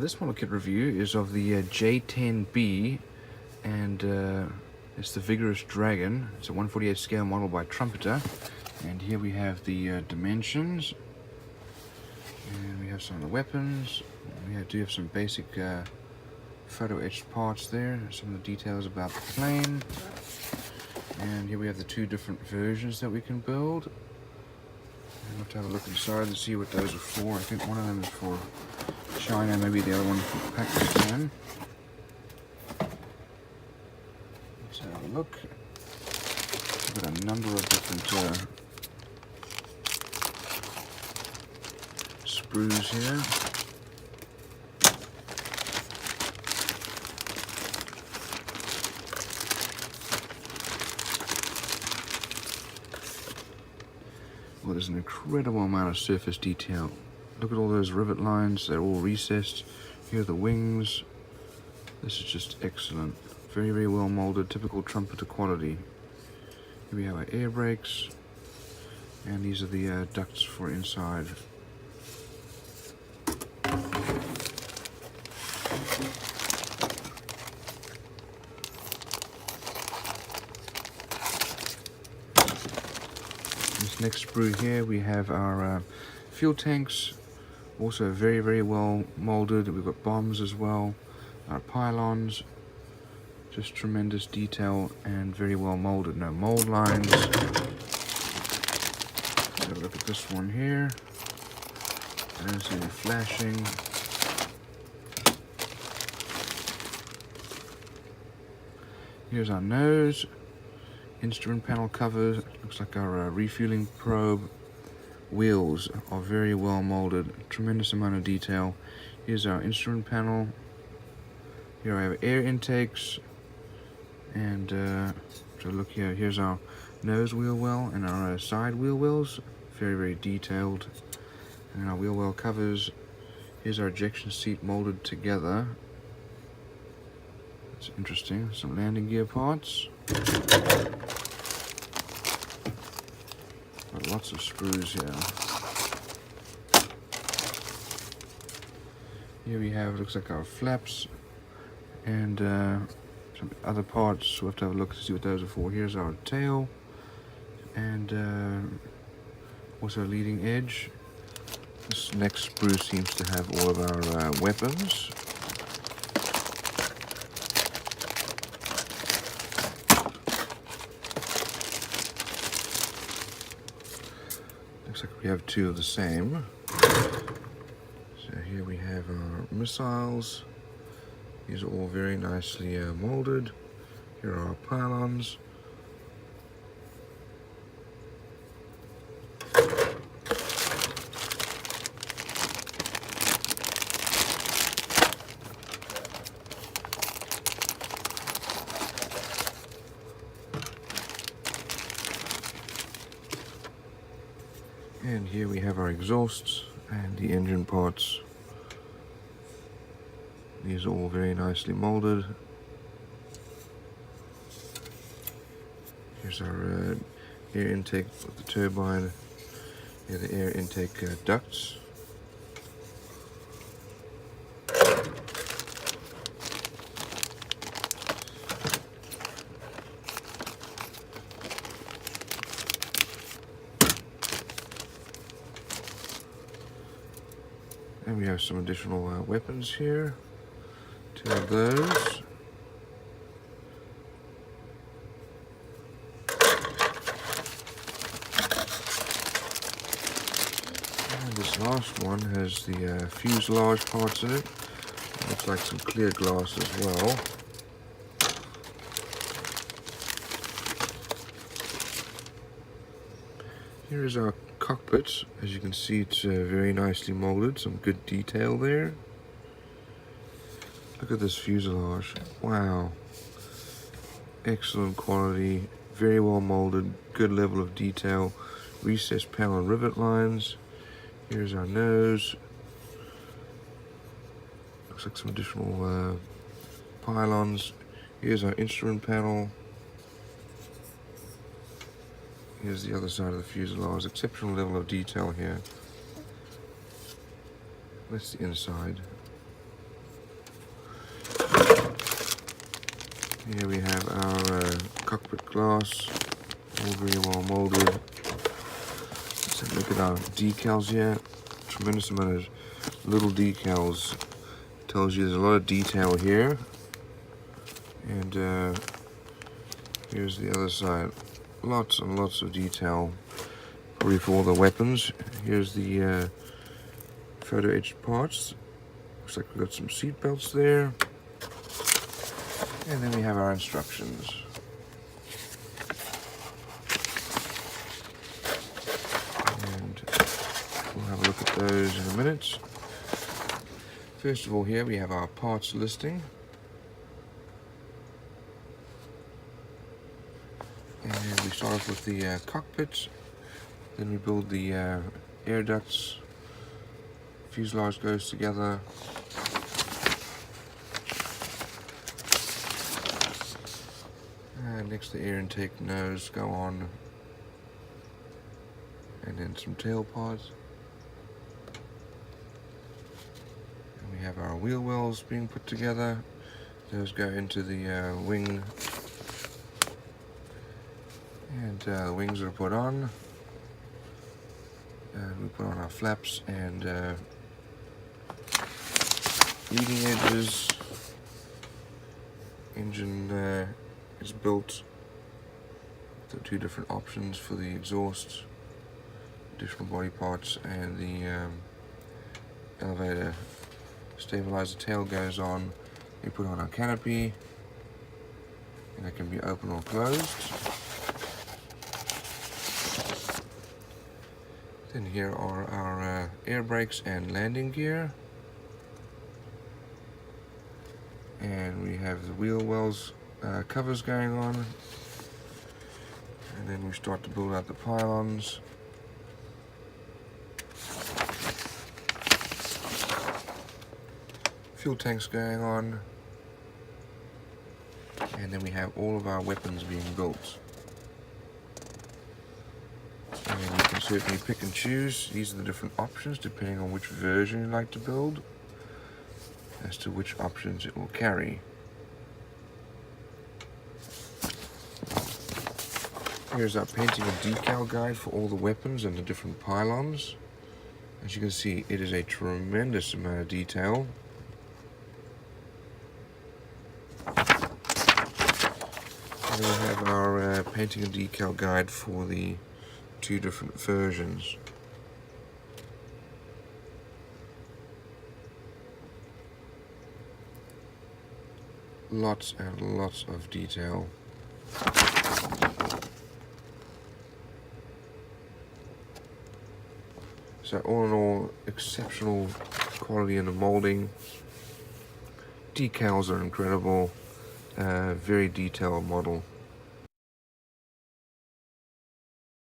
this model kit review is of the J-10B, and it's the Vigorous Dragon. It's a 1/48 scale model by Trumpeter. And here we have the dimensions, and we have some of the weapons. We do have some basic photo etched parts there, some of the details about the plane. And here we have the two different versions that we can build. And we'll have to have a look inside and see what those are for. I think one of them is for China, maybe the other one for Pakistan. Let's have a look. We've got a number of different sprues here. Well, there's an incredible amount of surface detail. Look at all those rivet lines, they're all recessed. Here are the wings. This is just excellent. Very, very well molded, typical Trumpeter quality. Here we have our air brakes, and these are the ducts for inside. This next sprue here, we have our fuel tanks, also very, very well molded. We've got bombs as well, our pylons, just tremendous detail and very well molded. No mold lines. Let's have a look at this one here. I don't see any flashing. Here's our nose. Instrument panel cover, looks like our refueling probe. Wheels are very well molded, tremendous amount of detail. Here's our instrument panel. Here I have air intakes, and so look here, here's our nose wheel well and our side wheel wells, very, very detailed. And our wheel well covers. Here's our ejection seat molded together. It's interesting. Some landing gear parts. Got lots of sprues here. Here we have, looks like our flaps, and some other parts. We'll have to have a look to see what those are for. Here's our tail, and also a leading edge. This next sprue seems to have all of our weapons. Looks like we have two of the same. So here we have our missiles. These are all very nicely molded. Here are our pylons. And here we have our exhausts and the engine parts. These are all very nicely molded. Here's our air intake with the turbine. Here are the air intake ducts. And we have some additional weapons here. Two of those. And this last one has the fuselage parts in it. Looks like some clear glass as well. Here is our cockpit. As you can see, it's very nicely molded, some good detail there. Look at this fuselage. Wow. Excellent quality, very well molded, good level of detail. Recessed panel and rivet lines. Here's our nose. Looks like some additional pylons. Here's our instrument panel. Here's the other side of the fuselage. Exceptional level of detail here. That's the inside. Here we have our cockpit glass, all very well molded. Let's have a look at our decals here. Tremendous amount of little decals. Tells you there's a lot of detail here. And here's the other side. Lots and lots of detail. Probably for all the weapons. Here's the photo etched parts. Looks like we've got some seat belts there. And then we have our instructions. And we'll have a look at those in a minute. First of all, here we have our parts listing. And we start off with the cockpit. Then we build the air ducts. Fuselage goes together. And next the air intake nose go on. And then some tail pods. And we have our wheel wells being put together. Those go into the wing. And the wings are put on. And we put on our flaps and leading edges. Engine is built. The two different options for the exhaust, additional body parts, and the elevator stabilizer tail goes on. We put on our canopy, and it can be open or closed. Then here are our air brakes and landing gear. And we have the wheel wells covers going on. And then we start to build out the pylons. Fuel tanks going on. And then we have all of our weapons being built. And you can certainly pick and choose. These are the different options depending on which version you like to build, as to which options it will carry. Here's our painting and decal guide for all the weapons and the different pylons. As you can see, it is a tremendous amount of detail. And we have our painting and decal guide for the two different versions. Lots and lots of detail. So all in all, exceptional quality in the molding. Decals are incredible. Very detailed model.